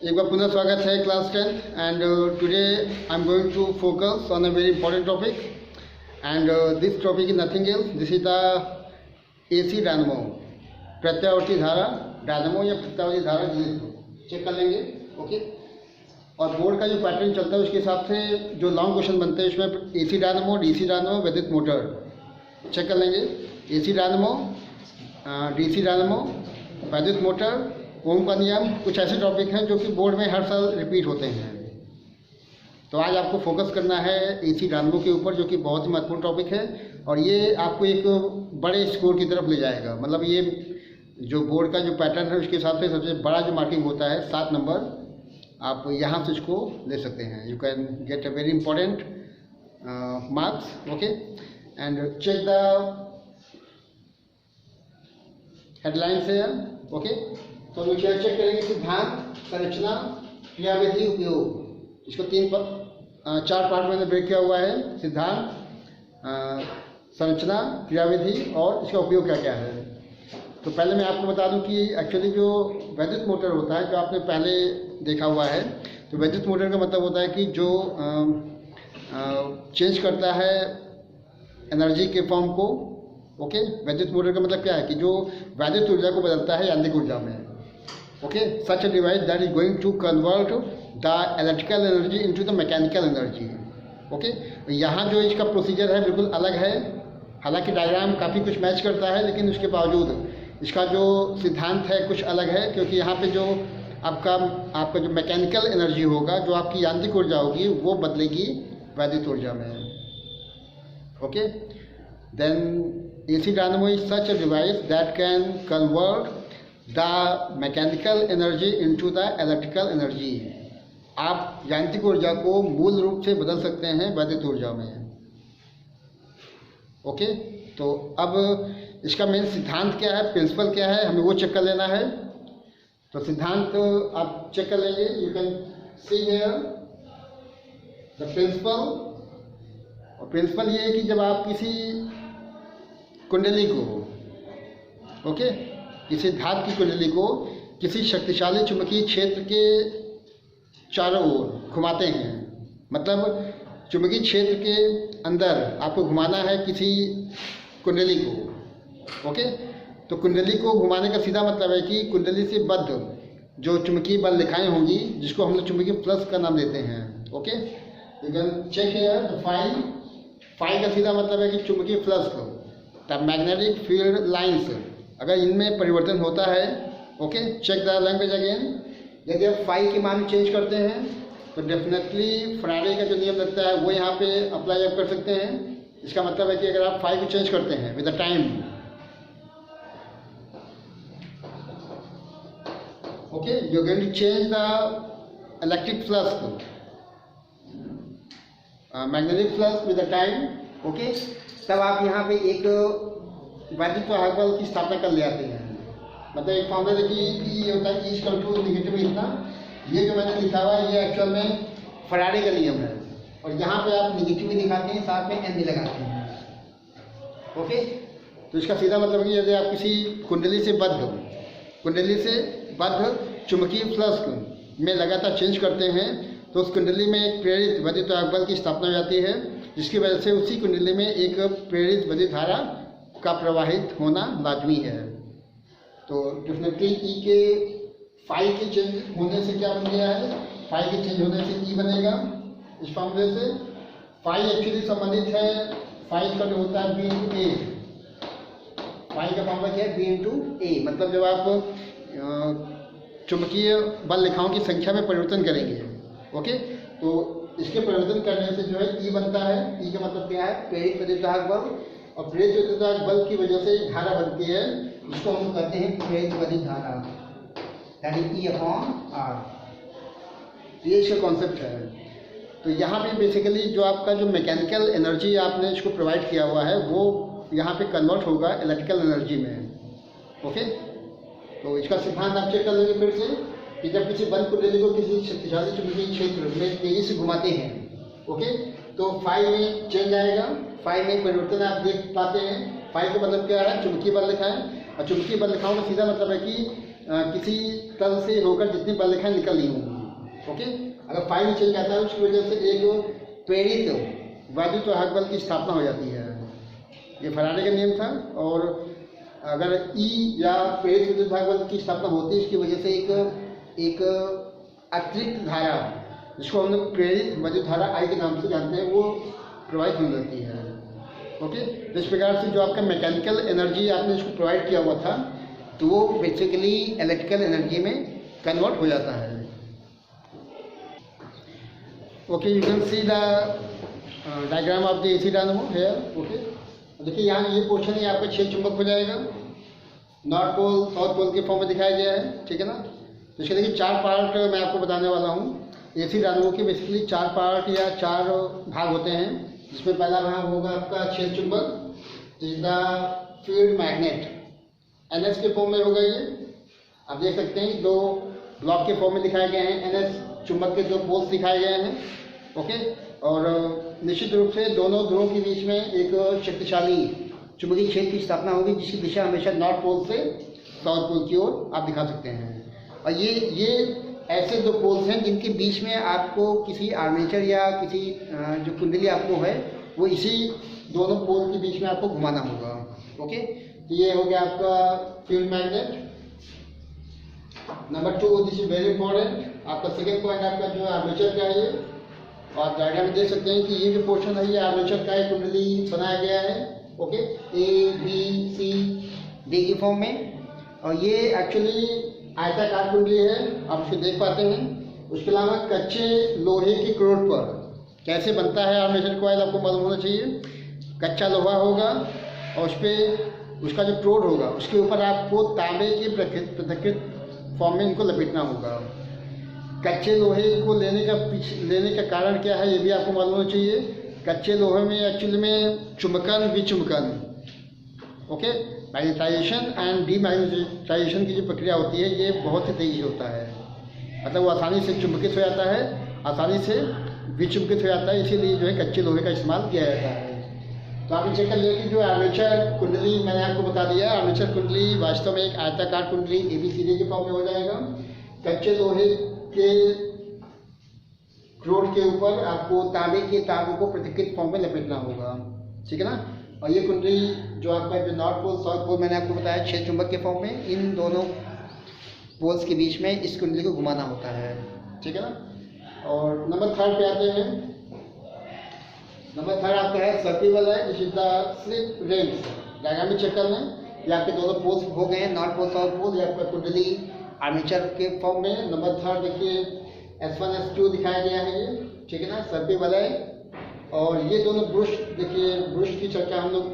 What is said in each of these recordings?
एक बार पुनः स्वागत है class 10th and today I am going to focus on a very important topic and this topic is nothing else, this is the AC dynamo, प्रत्यावर्ती धारा dynamo या प्रत्यावर्ती धारा जिसे चेक कर लेंगे। ओके, और बोर्ड का जो पैटर्न चलता है उसके हिसाब से जो लॉन्ग क्वेश्चन बनते हैं उसमें एसी डायनेमो, डीसी डायनेमो, विद्युत मोटर चेक कर लेंगे। एसी डायनेमो, डीसी डायनेमो, विद्युत मोटर, ओम का नियम, कुछ ऐसे टॉपिक हैं जो कि बोर्ड में हर साल रिपीट होते हैं। तो आज आपको फोकस करना है एसी डायनेमो के ऊपर, जो कि बहुत ही महत्वपूर्ण टॉपिक है और ये आपको एक बड़े स्कोर की तरफ ले जाएगा। मतलब ये जो बोर्ड का जो पैटर्न है उसके हिसाब से सबसे बड़ा जो मार्किंग होता है 7 नंबर, आप यहाँ से इसको ले सकते हैं। You can get a very important marks. Okay, and check the headlines है। ओके, तो हम चेक करेंगे सिद्धांत, संरचना, क्रियाविधि, उपयोग। इसको 4 पार्ट में ब्रेक किया हुआ है। सिद्धांत, संरचना, क्रियाविधि और इसका उपयोग क्या क्या है। तो पहले मैं आपको बता दूं कि एक्चुअली जो विद्युत मोटर होता है, जो आपने पहले देखा हुआ है, तो विद्युत मोटर का मतलब होता है कि जो चेंज करता है एनर्जी के फॉर्म को। ओके, विद्युत मोटर का मतलब क्या है कि जो वैद्युत ऊर्जा को बदलता है यांत्रिक ऊर्जा में। Okay, such a device that is going to convert the electrical energy into the mechanical energy. Okay, यहाँ जो इसका प्रोसीजर है बिल्कुल अलग है। हालांकि डायग्राम काफ़ी कुछ मैच करता है, लेकिन उसके बावजूद इसका जो सिद्धांत है कुछ अलग है, क्योंकि यहाँ पे जो आपका जो मैकेनिकल एनर्जी होगा, जो आपकी यांत्रिक ऊर्जा होगी, वो बदलेगी वैद्युत ऊर्जा में। Okay, then AC dynamo is such a device that can convert the mechanical energy into the electrical energy। आप यांत्रिक ऊर्जा को मूल रूप से बदल सकते हैं वैद्युत ऊर्जा में। ओके, तो अब इसका मेन सिद्धांत क्या है, प्रिंसिपल क्या है, हमें वो चेक कर लेना है। तो सिद्धांत आप चेक कर लेंगे। You can see here the principle. और प्रिंसिपल ये है कि जब आप किसी कुंडली को, ओके, किसी धातु की कुंडली को किसी शक्तिशाली चुंबकीय क्षेत्र के चारों ओर घुमाते हैं, मतलब चुंबकीय क्षेत्र के अंदर आपको घुमाना है किसी कुंडली को। ओके, तो कुंडली को घुमाने का सीधा मतलब है कि कुंडली से बद्ध जो चुंबकीय बल रेखाएं होंगी, जिसको हम लोग चुंबकीय फ्लक्स का नाम देते हैं। Okay, you can check here the phi का सीधा मतलब है कि चुंबकीय flux, the magnetic field lines, अगर इनमें परिवर्तन होता है। Okay, check the language again. यदि आप फाई की मान चेंज करते हैं तो डेफिनेटली फैराडे का जो नियम लगता है वो यहाँ पे अप्लाई आप कर सकते हैं। इसका मतलब है कि अगर आप फाई को चेंज करते हैं with the time, okay, you are going to change the electric flux, magnetic flux with the time. Okay, तब आप यहाँ पे एक वैद्युत वाहक बल की स्थापना कर ले आते हैं। मतलब एक फॉर्मूला देखिए, ये होता है कि इक्वल टू निगेटिव इतना, ये जो मैंने लिखा हुआ है ये एक्चुअल में फैराडे का नियम है। और यहाँ पे आप निगेटिव भी दिखाते हैं, साथ में एन भी लगाते हैं। ओके, तो इसका सीधा मतलब है कि यदि आप किसी कुंडली से बद्ध चुंबकीय फ्लक्स में लगातार चेंज करते हैं, तो उस कुंडली में एक प्रेरित वैद्युत वाहक बल की स्थापना हो जाती है, जिसकी वजह से उसी कुंडली में एक प्रेरित विद्युत धारा का प्रवाहित होना लाजमी है। तो डेफिनेटली ई के फाई के चेंज होने से क्या बन गया है, फाई के चेंज होने से ई बनेगा इस फॉर्मूले से। फाई एक्चुअली संबंधित है, फाई का जो होता है बी इंटू ए। फाई का फॉर्मूला क्या है, बी इंटू ए। मतलब जब आप चुंबकीय बल रेखाओं की संख्या में परिवर्तन करेंगे, ओके, तो इसके परिवर्तन करने से जो है ई बनता है। ई का मतलब क्या है, प्रेरित विद्युत वाहक बल, और प्रेरित विद्युत वाहक बल की वजह से एक धारा बनती है, जिसको हम कहते हैं प्रेरित विद्युत धारा, यानी ई अपॉन आर। ये इसका कॉन्सेप्ट है। तो यहाँ पे बेसिकली जो आपका जो मैकेनिकल एनर्जी आपने इसको प्रोवाइड किया हुआ है, वो यहाँ पे कन्वर्ट होगा इलेक्ट्रिकल एनर्जी में। ओके, तो इसका सिद्धांत आप चेक कर लेंगे फिर से कि जब किसी बंद कुंडली को किसी शक्तिशाली चुंबकीय क्षेत्र में तेजी से घुमाते हैं, ओके, तो फाई में चेंज आएगा, फाई में परिवर्तन आप देख पाते हैं। फाई का मतलब क्या है, चुंबकीय बल रेखाएं, और चुंबकीय बल रेखाओं का सीधा मतलब है कि किसी तल से होकर जितनी बलरेखाएं निकल रही होंगी। ओके, अगर फाइव चेंज आता है उसकी वजह से एक प्रेरित वायुवाहक बल की स्थापना हो जाती है। ये फैराडे का नियम था। और अगर ई या प्रेरित विद्युत बल की स्थापना होती है, इसकी वजह से एक अतिरिक्त धारा, जिसको हम लोग प्रेरित विद्युत धारा आई के नाम से जानते हैं, वो प्रोवाइड होने लगती है। ओके, तो इस प्रकार से जो आपका मैकेनिकल एनर्जी आपने इसको प्रोवाइड किया हुआ था, तो वो बेसिकली इलेक्ट्रिकल एनर्जी में कन्वर्ट हो जाता है। Okay, you can see the diagram of the AC dynamo here. Okay, देखिए यहाँ ये पोर्शन ही आपका 6 चुंबक हो जाएगा, नॉर्थ पोल साउथ पोल के फॉर्म में दिखाया गया है। ठीक है ना। तो इसके देखिए 4 पार्ट मैं आपको बताने वाला हूँ। एसी डायनामो के बेसिकली 4 पार्ट या 4 भाग होते हैं, जिसमें पहला भाग होगा आपका 6 चुंबक, जिसका फील्ड मैग्नेट NS के फॉर्म में होगा। ये आप देख सकते हैं 2 ब्लॉक के फॉर्म में दिखाए गए हैं। NS चुंबक के 2 पोल्स दिखाए गए हैं। ओके, और निश्चित रूप से दोनों ध्रुवों के बीच में एक शक्तिशाली चुंबकीय क्षेत्र की स्थापना होगी, जिसकी दिशा हमेशा नॉर्थ पोल से साउथ पोल की ओर आप दिखा सकते हैं। और ये ऐसे 2 पोल्स हैं जिनके बीच में आपको किसी आर्मेचर या किसी जो कुंडली आपको है, वो इसी दोनों पोल के बीच में आपको घुमाना होगा। ओके, तो ये हो गया आपका field magnet. Number 2, this is very important. आपका सेकेंड पॉइंट आपका जो आर्मेचर का है, ये और डायग्राम में देख सकते हैं कि ये जो पोर्शन है, ये आर्मेचर का एक कुंडली बनाया गया है। ओके, ABCD की फॉर्म में, और ये एक्चुअली आयताकार कुंडली है, आप उसको देख पाते हैं। उसके अलावा कच्चे लोहे की क्रोड पर कैसे बनता है आर्मेचर कॉइल, आपको मालूम होना चाहिए। कच्चा लोहा होगा और उस पर उसका जो क्रोड होगा, उसके ऊपर आपको तांबे के पृथक्कृत फॉर्म में इनको लपेटना होगा। कच्चे लोहे को लेने का कारण क्या है, ये भी आपको मालूम होना चाहिए। कच्चे लोहे में एक्चुअली में चुंबकन विचुंबकन, ओके, मैग्नेटाइजेशन एंड डीमैग्नेटाइजेशन की जो प्रक्रिया होती है, ये बहुत ही तेजी होता है। मतलब वो आसानी से चुंबकित हो जाता है, आसानी से विचुंबकित हो जाता है, इसीलिए जो है कच्चे लोहे का इस्तेमाल किया जाता है। तो आप चेक कर लिए कि जो आर्मेचर कुंडली मैंने आपको बता दिया, आर्मेचर कुंडली वास्तव में एक आयताकार कुंडली ABCD के फॉर्म में हो जाएगा। कच्चे लोहे के क्रोड के ऊपर आपको तांबे के तारों को पृथक्कृत फॉर्म में लपेटना होगा। ठीक है ना। और ये कुंडली जो आपका जो नॉर्थ पोल साउथ पोल मैंने आपको बताया 6 चुंबक के फॉर्म में, इन दोनों पोल्स के बीच में इस कुंडली को घुमाना होता है। ठीक है ना। और नंबर 3 पे आते हैं। नंबर 3 आपका है सर्पिल है, जिस is the slip rings. Diagram में चेक कर लें, ये आपके दोनों पोल्स हो गए हैं, नॉर्थ पोल साउथ पोल। ये आपका कुंडली आर्मेचर के फॉर्म में। नंबर 3 देखिए S1 S2 दिखाया गया है ये। ठीक है ना, सर्पिल है। और ये दोनों ब्रुश, देखिए ब्रुश की चर्चा हम लोग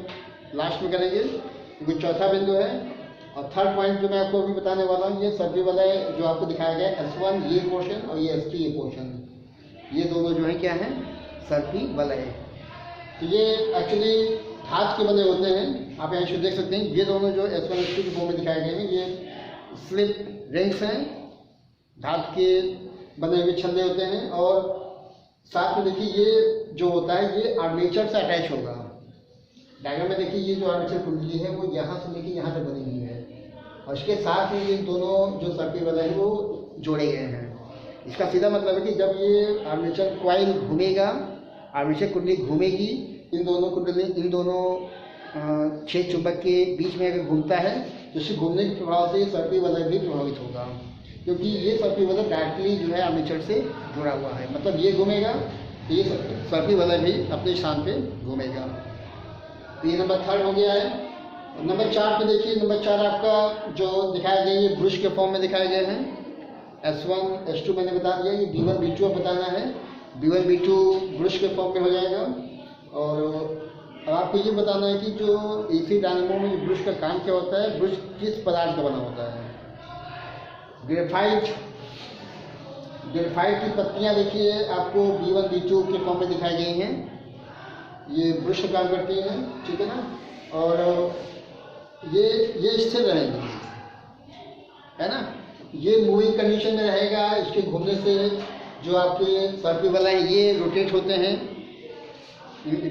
लास्ट में करेंगे, क्योंकि चौथा बिंदु है। और 3rd पॉइंट जो मैं आपको अभी बताने वाला हूँ, ये सर्पिल है जो आपको दिखाया गया है S1 ये पोर्शन और ये S2 ये पोर्शन। ये दोनों जो है क्या है, सर्पिल है। तो ये एक्चुअली धातु के बने होते हैं। आप यहाँ देख सकते हैं, ये दोनों जो S1 S2 के फॉर्म में दिखाए गए हैं, ये स्लिप रिंग्स हैं, धातु के बने हुए छल्ले होते हैं। और साथ में देखिए ये जो होता है, ये आर्मेचर से अटैच होगा। डायग्राम में देखिए ये जो आर्मेचर कुंडली है, वो यहाँ से लेके यहाँ तक बनी हुई है, और इसके साथ में ये दोनों जो सर्पिल वाला है वो जोड़े गए हैं। इसका सीधा मतलब है कि जब ये आर्मेचर कॉइल घूमेगा, आर्मेचर कुंडली घूमेगी, इन दोनों 6 चुंबक के बीच में अगर घूमता है, तो इससे घूमने के प्रभाव से सर्पिल वाला भी प्रभावित होगा, क्योंकि ये सर्पिल वाला डायरेक्टली जो है आर्मेचर से जुड़ा हुआ है। मतलब ये घूमेगा तो ये सर्पिल वाला भी अपने स्थान पे घूमेगा। तो ये नंबर 3 हो गया है। नंबर 4 पे देखिए, नंबर 4 आपका जो दिखाया गया, ये ब्रुश के फॉर्म में दिखाए गए हैं। S1 S2 मैंने बता दिया, ये B1 B2 अब बताना है। B1 B2 ब्रुश के फॉर्म में हो जाएगा। और अब आपको ये बताना है कि जो एसी डायनामो में जो ब्रुश का काम क्या होता है, ब्रुश किस पदार्थ का बना होता है। ग्रेफाइट की पत्तियां देखिए आपको B1 B2 के फॉर्म में दिखाई गई हैं। ये ब्रुश का काम करती हैं। ठीक है ना। और ये स्थिर रहेगी, है ना। ये मूविंग कंडीशन में रहेगा। इसके घूमने से जो आपके सर्पिल वाला है, ये रोटेट होते हैं,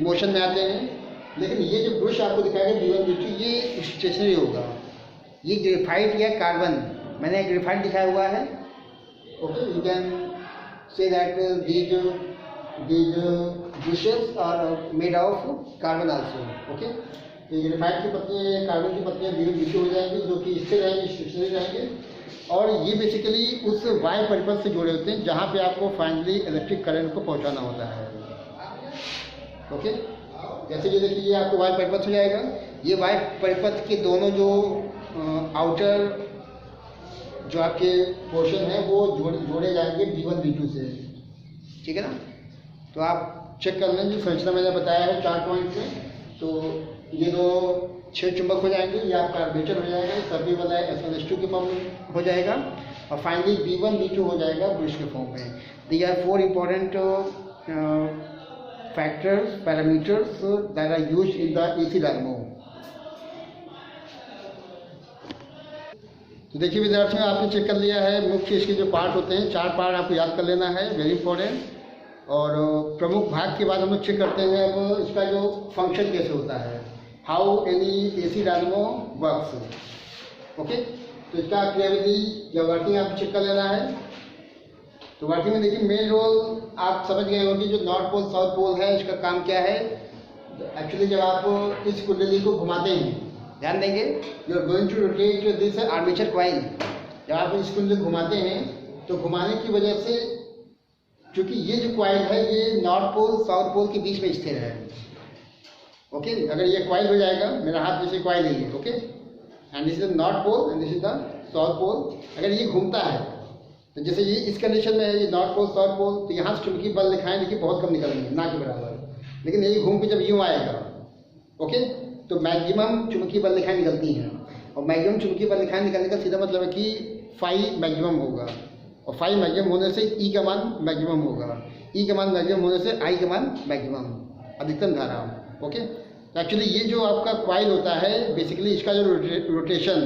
मोशन में आते हैं। लेकिन ये जो ब्रुश आपको दिखाएगा B1 B2, ये स्टेशनरी होगा। ये ग्रेफाइट या कार्बन मैंने ग्रेफाइट दिखाया हुआ है। Okay, you can say that these bushes are made of carbon also. Okay, तो ग्रेफाइट की पत्तियाँ, कार्बन की पत्तियाँ धीरे धीरे हो जाएंगी, जो कि स्थिर रहेंगे, स्थिर रहेंगे, और ये बेसिकली उस वायु परिपथ से जुड़े होते हैं जहाँ पे आपको फाइनली इलेक्ट्रिक करंट को पहुँचाना होता है। ओके, जैसे ये देखिए, ये आपको वायु परिपथ हो जाएगा। ये वायु परिपथ के दोनों जो आउटर जो आपके पोर्शन है वो जोड़े जाएंगे B1 B2 से, ठीक है ना। तो आप चेक कर लें, जो संरचना मैंने बताया है 4 पॉइंट में, तो ये दो 6 चुंबक हो जाएंगे, ये आपका आर्मेचर हो जाएगा, सभी वाला SN2 के फॉर्म में हो जाएगा, और फाइनली B1 B2 हो जाएगा ब्रश के फॉर्म में। These are 4 important factors, parameters that are used in the AC dynamo. तो देखिए विद्यार्थियों, आपने चेक कर लिया है मुख्य इसके जो पार्ट होते हैं, 4 पार्ट आपको याद कर लेना है, वेरी इंपॉर्टेंट। और प्रमुख भाग के बाद हम लोग चेक करते हैं अब इसका जो फंक्शन कैसे होता है, how any AC dynamo works. Okay, तो इसका क्रियाविधि या वर्किंग आप चेक कर लेना है। तो वर्किंग में देखिए मेन रोल आप समझ गए होंगे, जो नॉर्थ पोल साउथ पोल है इसका काम क्या है। एक्चुअली जब आप इस कुंडली को घुमाते हैं, ध्यान देंगे, you are going to rotate this armature coil. जब आप इस कुंडली घुमाते हैं तो घुमाने की वजह से, क्योंकि ये जो कॉइल है ये नॉर्थ पोल साउथ पोल के बीच में स्थिर है। ओके, अगर ये कॉइल हो जाएगा, मेरा हाथ जैसे कॉइल है ये, okay, and this is the north pole and this is the south pole. अगर ये घूमता है तो जैसे ये इस कंडीशन में है, ये नॉर्थ पोल साउथ पोल, तो यहाँ से चुंबकीय बल दिखाएं, देखिए बहुत कम निकलेंगे, ना के बराबर। लेकिन ये घूम के जब यूँ आएगा, ओके, तो मैक्सिमम चुंबकीय बल दिखाएं निकलती हैं, और मैक्सिमम चुंबकीय बल दिखाएं निकलने का सीधा मतलब है कि फाई मैक्सिमम होगा, और फाई मैक्सिमम होने से ई का मान मैक्सिमम होगा, ई का मान मैक्सिमम होने से आई का मान मैक्सिमम, अधिकतम धारा। ओके, एक्चुअली ये जो आपका कॉइल होता है, बेसिकली इसका जो रोटेशन,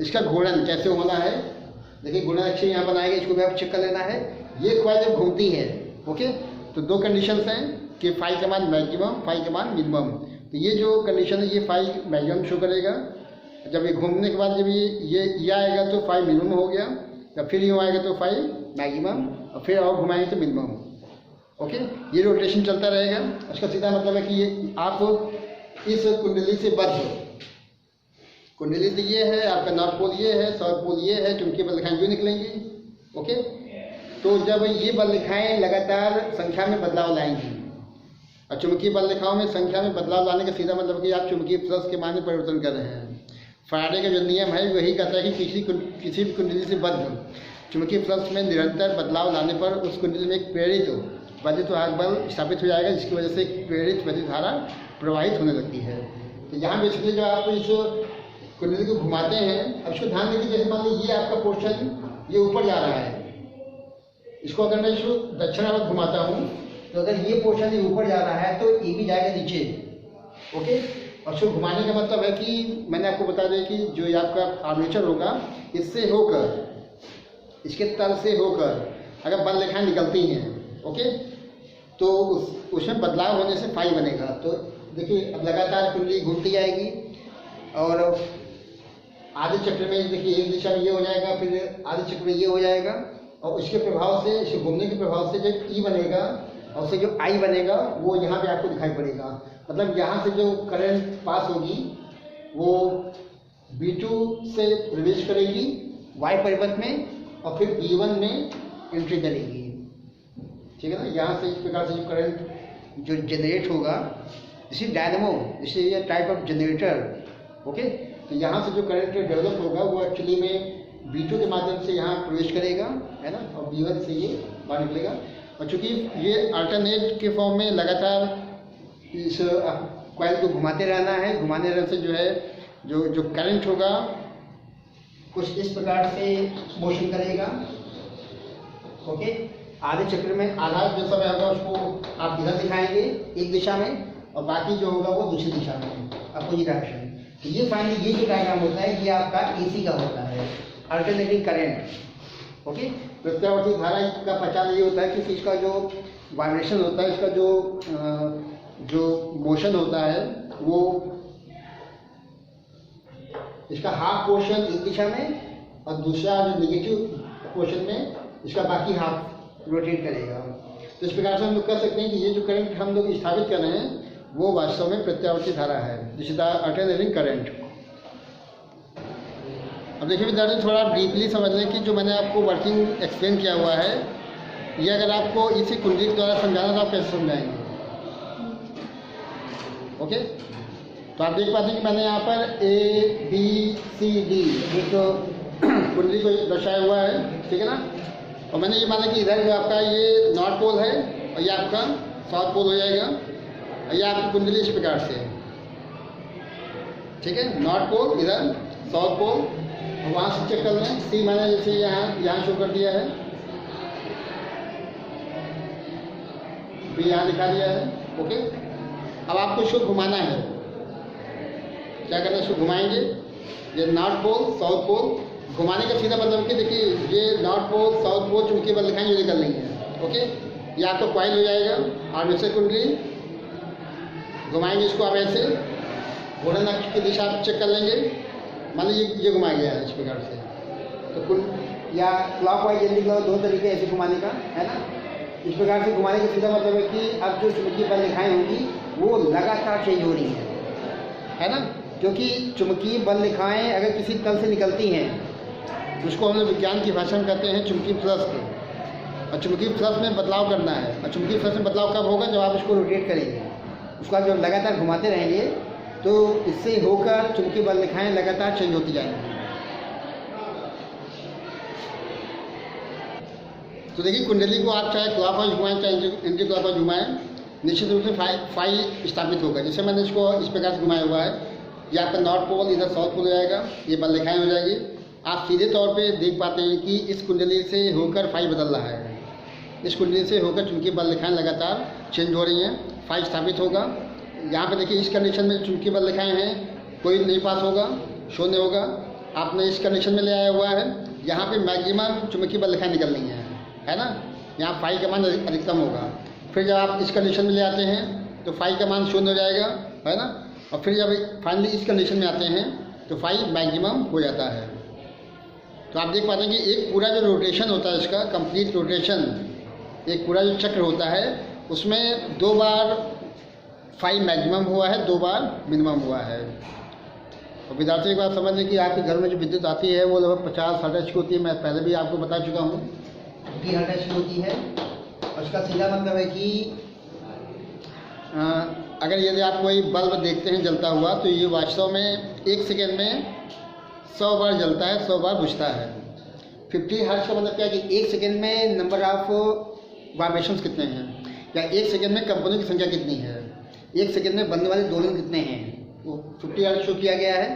इसका घूर्णन कैसे होना है, देखिए घूर्णन अक्षर यहाँ बनाएगा, इसको भी आप चेक कर लेना है। ये कॉइल जब घूमती है, ओके, तो 2 कंडीशंस हैं कि फाई का मान मैक्सिमम, फाई का मान मिनिमम। तो ये जो कंडीशन है, ये फाई मैक्सिमम शो करेगा। जब ये घूमने के बाद जब ये आएगा तो फाई मिनिमम हो गया, या फिर यूँ आएगा तो फाई मैक्सिमम, और फिर और घुमाएंगे तो मिनिमम। ओके, ये रोटेशन चलता रहेगा। इसका सीधा मतलब है कि ये आप इस कुंडली से बद्ध हो, कुंडली से ये है आपका नॉर्थ पोल, ये है साउथ पोल, ये है, चुंबकीय बल दिखाएं जो निकलेंगी। ओके, तो जब ये बल दिखाएं लगातार संख्या में बदलाव लाएंगी, और चुंबकीय बल दिखाओं में संख्या में बदलाव लाने का सीधा मतलब कि आप चुंबकीय फ्लक्स के मान में परिवर्तन कर रहे हैं। फैराडे का जो नियम है वही कहता है कि किसी भी कुंडली से बद्ध चुंबकीय फ्लक्स में निरंतर बदलाव लाने पर उस कुंडली में एक प्रेरित वैद्युत वाहक बल स्थापित हो जाएगा, जिसकी वजह से एक प्रेरित वैद्युत धारा प्रवाहित होने लगती है। तो यहाँ बेसिकली जो आप इस कुंडली को घुमाते हैं, अब इसको ध्यान देंगे, जैसे मान लीजिए ये आपका पोर्शन ये ऊपर जा रहा है, इसको अगर मैं इसको दक्षिणावर्त घुमाता हूँ, तो अगर ये पोर्शन ये ऊपर जा रहा है तो ये भी जाएगा नीचे। ओके, और इसको घुमाने का मतलब है कि मैंने आपको बता दिया कि जो ये आपका आर्मेचर होगा, इससे होकर, इसके तल से होकर अगर बल रेखाएं निकलती हैं, ओके, तो उसमें बदलाव होने से फाई बनेगा। तो देखिए अब लगातार कुंडली घूमती जाएगी, और आधे चक्र में देखिए एक दिशा में ये हो जाएगा, फिर आधे चक्र में ये हो जाएगा, और उसके प्रभाव से, इसके घूमने के प्रभाव से जो ई बनेगा और उससे जो आई बनेगा वो यहाँ पे आपको दिखाई पड़ेगा। मतलब यहाँ से जो करंट पास होगी वो B2 से प्रवेश करेगी वाई परिपथ में, और फिर B1 में एंट्री करेगी, ठीक है ना। यहाँ से इस प्रकार से जो करंट जो जनरेट होगा, इसी डायनेमो, इसी टाइप ऑफ जनरेटर, ओके, तो यहाँ से जो करंट डेवलप होगा वो एक्चुअली में B2 के माध्यम से यहाँ प्रवेश करेगा, है ना, और B1 से ये बाहर निकलेगा। और चूँकि ये अल्टरनेट के फॉर्म में लगातार इस कॉइल को घुमाते रहना है, घुमाने रहने से जो है जो करंट होगा कुछ इस प्रकार से मोशन करेगा। ओके, आधे चक्र में आधा जो समय होगा उसको आप इधर दिखाएंगे एक दिशा में, और बाकी जो होगा वो दूसरी दिशा में, अपोजिट डायरेक्शन। तो ये फाइनली ये जो डायग्राम होता है ये आपका AC का होता है, अल्टरनेटिंग करंट। ओके, प्रत्यावर्ती धारा का पहचान ये होता है कि इसका जो वाइब्रेशन होता है, इसका जो मोशन होता है वो, इसका हाफ पोर्शन एक दिशा में और दूसरा जो नेगेटिव पोर्शन में इसका बाकी हाफ रोटेट करेगा। तो इस प्रकार से हम लोग कह सकते हैं कि ये जो करंट हम लोग स्थापित कर रहे हैं वो वास्तव में प्रत्यावर्ती धारा है, this is the alternating current. अब देखिए विद्यार्थी, थोड़ा डीपली समझ लें कि जो मैंने आपको वर्किंग एक्सप्लेन किया हुआ है, ये अगर आपको इसी कुंडली के द्वारा समझाना तो आप कैसे समझाएंगे? ओके, तो आप देख पाते हैं कि मैंने यहाँ पर ABCD एक कुंडली को दर्शाया हुआ है, ठीक है ना। और मैंने ये माना कि इधर जो आपका ये नॉर्थ पोल है और ये आपका साउथ पोल हो जाएगा, और ये आपकी कुंडली इस प्रकार से है, ठीक है। नॉर्थ पोल इधर, साउथ पोल, और वहाँ से चेक कर लें। सी मैंने जैसे यहाँ शो कर दिया है, भी यहाँ दिखा दिया है, ओके। अब आपको इसको घुमाना है, क्या करना है, इसको घुमाएंगे। ये नॉर्थ पोल साउथ पोल, घुमाने का सीधा मतलब कि देखिए ये नॉर्थ पोल साउथ पोल चुंबकीय बल दिखाएंगे, ये निकल लेंगे, ओके। ये आपका कॉइल हो जाएगा, आर्मेचर कुंडली घुमाएंगे इसको आप ऐसे, घोड़न अक्ष की दिशा आप चेक कर लेंगे। मान लीजिए ये घुमाया गया है इस प्रकार से, तो या क्लॉकवाइज एंटी क्लॉक, दो तरीके ऐसे घुमाने का है ना। इस प्रकार से घुमाने का सीधा मतलब है कि अब जो चुंबकीय बल रेखाएं होंगी वो लगातार चेंज हो रही है ना। क्योंकि चुंबकीय बल रेखाएं अगर किसी तल से निकलती हैं तो उसको हम लोग विज्ञान की भाषा में कहते हैं चुंबकीय फ्लक्स। और चुंबकीय फ्लक्स में बदलाव करना है, और चुंबकीय फ्लक्स में बदलाव कब होगा, जब आप इसको रोटेट करेंगे, उसको आप जब लगातार घुमाते रहेंगे तो इससे होकर चुंबकीय बल रेखाएं लगातार चेंज होती जाएंगी। तो देखिए कुंडली को आप चाहे क्लॉकवाइज घुमाएं चाहे एंटी क्लॉकवाइज घुमाएं, निश्चित रूप से फाई स्थापित होगा। जैसे मैंने इसको इस प्रकार से घुमाया हुआ है, ये आपका नॉर्थ पोल इधर साउथ पोल हो जाएगा, ये बल रेखाएं हो जाएगी। आप सीधे तौर पे देख पाते हैं कि इस कुंडली से होकर फाई बदल रहा है, इस कुंडली से होकर चुंबकीय बल रेखाएं लगातार चेंज हो रही हैं, फाई स्थापित होगा। यहाँ पे देखिए इस कंडीशन में चुंबकीय बल रेखाएं हैं, कोई नहीं पास होगा, शून्य होगा। आपने इस कंडीशन में ले आया हुआ है, यहाँ पे मैक्सिमम चुंबकीय बल रेखाएं निकल रही हैं, है ना। यहाँ फाई का मान अधिकतम होगा। फिर जब आप इस कंडीशन में ले आते हैं तो फाई का मान शून्य हो जाएगा, है ना। और फिर जब फाइनली इस कंडीशन में आते हैं तो फाई मैक्सिमम हो जाता है। तो आप देख पाते हैं कि एक पूरा जो रोटेशन होता है, इसका कंप्लीट रोटेशन, एक पूरा जो चक्र होता है उसमें 2 बार फाई मैक्सिमम हुआ है, 2 बार मिनिमम हुआ है। और विद्यार्थी एक बात समझ लें कि आपके घर में जो विद्युत आती है वो लगभग 50 हर्ट्ज की होती है। मैं पहले भी आपको बता चुका हूँ 50 हर्ट्ज की होती है। और इसका सीधा मतलब है कि अगर यदि आप कोई बल्ब देखते हैं जलता हुआ तो ये वास्तव में 1 सेकेंड में 100 बार जलता है, 100 बार बुझता है। 50 हर्ट्ज का मतलब क्या है कि 1 सेकेंड में नंबर ऑफ वाइब्रेशंस कितने हैं, या 1 सेकेंड में कंपनों की संख्या कितनी है, 1 सेकेंड में बनने वाले दोलन कितने हैं, वो 50 हर्ट्ज शो किया गया है।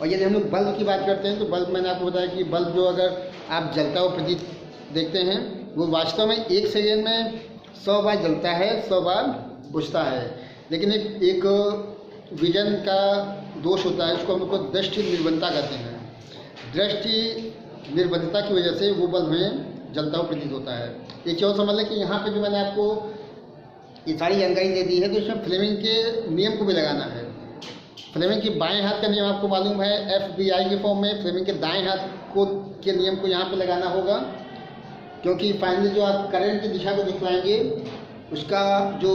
और यदि हम लोग बल्ब की बात करते हैं तो बल्ब, मैंने आपको बताया कि बल्ब जो अगर आप जलता हुआ प्रतीत देखते हैं वो वास्तव में 1 सेकेंड में 100 बार जलता है, 100 बार बुझता है। लेकिन एक विजन का दोष होता है, इसको हम लोग को दृष्टि निर्बंधता कहते हैं। दृष्टि निर्बंधता की वजह से वो बल्ब में जलता हुआ प्रतीत होता है। एक चीज़ और समझ लें कि यहाँ पे जो मैंने आपको ये सारी जानकारी दे दी है तो इसमें फ्लेमिंग के नियम को भी लगाना है। फ्लेमिंग के बाएं हाथ का नियम आपको मालूम है, FBI के फॉर्म में फ्लेमिंग के दाएं हाथ को के नियम को यहाँ पे लगाना होगा, क्योंकि फाइनली जो आप करंट की दिशा को दिखलाएंगे उसका जो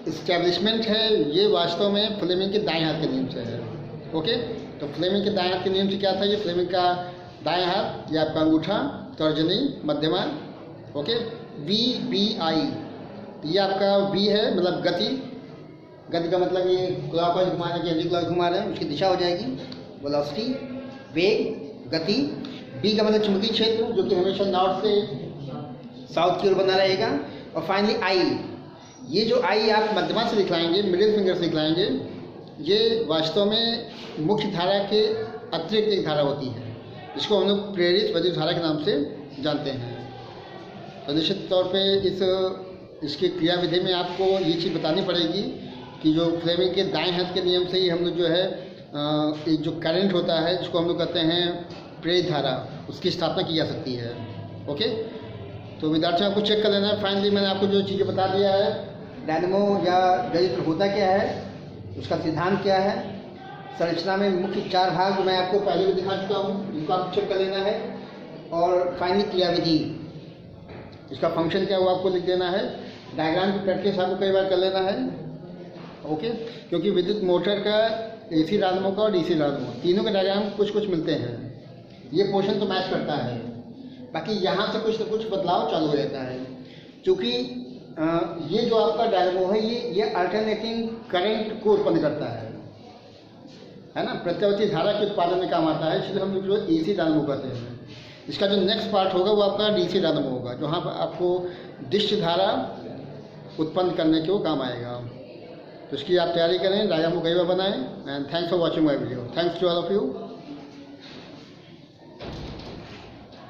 इस्टेब्लिशमेंट है ये वास्तव में फ्लेमिंग के दाएं हाथ के नियम से है। ओके, तो फ्लेमिंग के दाएं हाथ के नियम से क्या था, ये फ्लेमिंग का दाएं हाथ, ये आपका अंगूठा, तर्जनी, मध्यमा, ओके, VBI, ये आपका V है मतलब गति, गति का मतलब ये क्लॉकवाइज घुमा रहे हैं, एंटी क्लॉकवाइज घुमा रहे हैं, उसकी दिशा हो जाएगी वेलोसिटी, वेग, गति। B का मतलब चुंबकीय क्षेत्र जो कि हमेशा नॉर्थ से साउथ की ओर बना रहेगा। और फाइनली I, ये जो I आप मध्यमा से दिखलाएंगे, मिडिल फिंगर से दिखलाएंगे, ये वास्तव में मुख्य धारा के अतिरिक्त एक धारा होती है, जिसको हम लोग प्रेरित विद्युत धारा के नाम से जानते हैं। तो निश्चित तौर पे इसकी क्रियाविधि में आपको ये चीज़ बतानी पड़ेगी कि जो फ्लेमिंग के दाएं हाथ के नियम से ही हम लोग जो है एक जो करंट होता है जिसको हम लोग कहते हैं प्रेरित धारा, उसकी स्थापना की जा सकती है। ओके, तो विद्यार्थियों आपको चेक कर लेना है। फाइनली मैंने आपको जो चीज़ें बता दिया है, डायनेमो या गणित होता क्या है, उसका सिद्धांत क्या है, संरचना में मुख्य 4 भाग जो मैं आपको पहले भी दिखा चुका हूँ, जिनको आप चेक कर लेना है। और फाइनली क्रियाविधि, इसका फंक्शन क्या हुआ आपको लिख देना है। डायग्राम की प्रैक्टिस आपको कई बार कर लेना है, ओके। क्योंकि विद्युत मोटर का AC डायनामो का और DC डायनामो तीनों के डायग्राम कुछ कुछ मिलते हैं। ये पोर्शन तो मैच करता है, बाकी यहाँ से कुछ न कुछ बदलाव चालू हो जाता है। क्योंकि ये जो आपका डायनामो है ये अल्टरनेटिंग करंट को उत्पन्न करता है ना, प्रत्यावर्ती धारा के उत्पादन में काम आता है, इसलिए हम लोग जो AC डायनामो कहते हैं। इसका जो नेक्स्ट पार्ट होगा वो आपका DC डायनामो होगा, जहाँ पर आपको दिष्ट धारा उत्पन्न करने के वो काम आएगा। तो इसकी आप तैयारी करें, डायग्राम को कई बार बनाएं। And thanks for watching my video. Thanks to all of you.